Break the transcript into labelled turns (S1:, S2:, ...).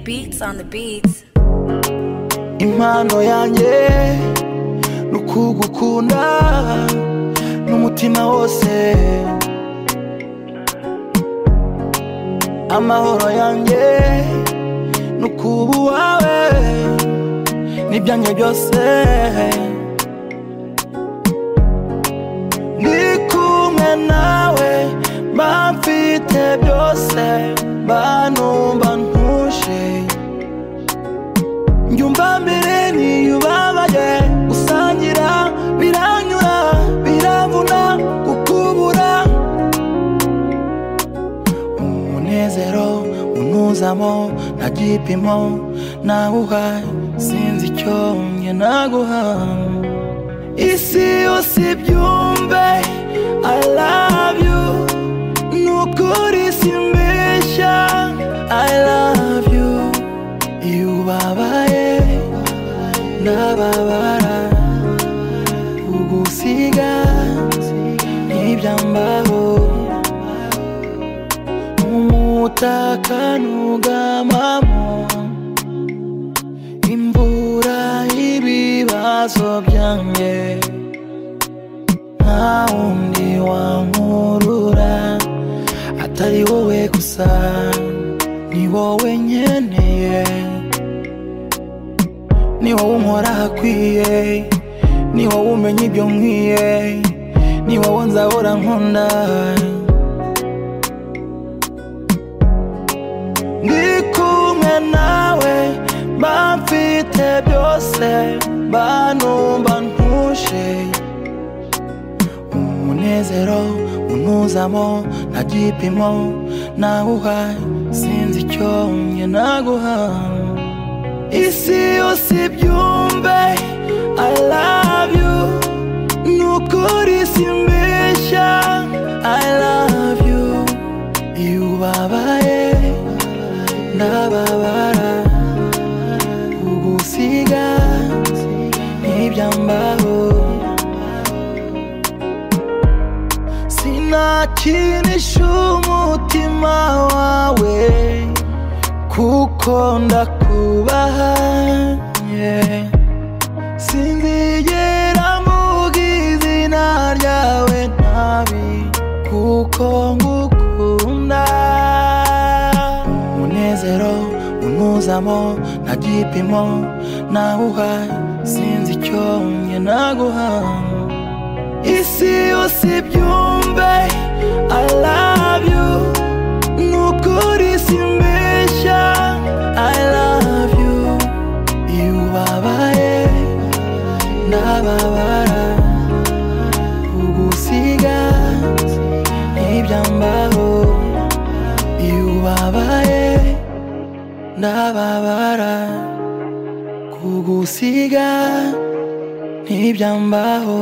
S1: beats on the beats.
S2: Impano yanjye nukugukunda n'umutima wose, amahoro yanjye nukuba uwawe n'ibyanjye byose. Ndi kumwe nawe mba mfite byose, banumva ntuje. Njyumva mbere niyubabaye, gusangira biranyura biravuna kukubura. Umunezero unuzamo nta gipimo nawuha, sinzi icyo njye naguha. Isi yose ibyumve I love you, nukuri simbeshya I love you. Iyo ubabaye ndababara, kugusiga ntibyambaho. Umutaka nugamamo imvura ibibazo byanjye, nta wundi wankurura atari wowe gusa. Ni wowe nkeneye, ni wowe unkora hakwiye, ni wowe umenya ibyo nkwiye, ni wowe nzahora nkunda. Ndi kumwe nawe mba mfite byose, banumva ntuje. Umunezero unuzamo nta gipimo nawuha, sinzi icyo njye naguha. Isi yose ibyumve I love you, nukuri simbeshya I love you. Iyo ubabaye ndababara, kugusiga ntibyambaho. Sinakinisha umutima wawe kuko ndakubaha, sinzigera mvuga izina ryawe nabi kuko ngukunda. Umunezero unuzamo nta gipimo nawuha, sinzi icyo njye naguha. Isi yose ibyumve I love you, nukuri simbeshya I love you. Iyo ubabaye ndababara, kugusiga ntibyambaho. Iyo ubabaye ndababara, kugusiga ntibyambaho.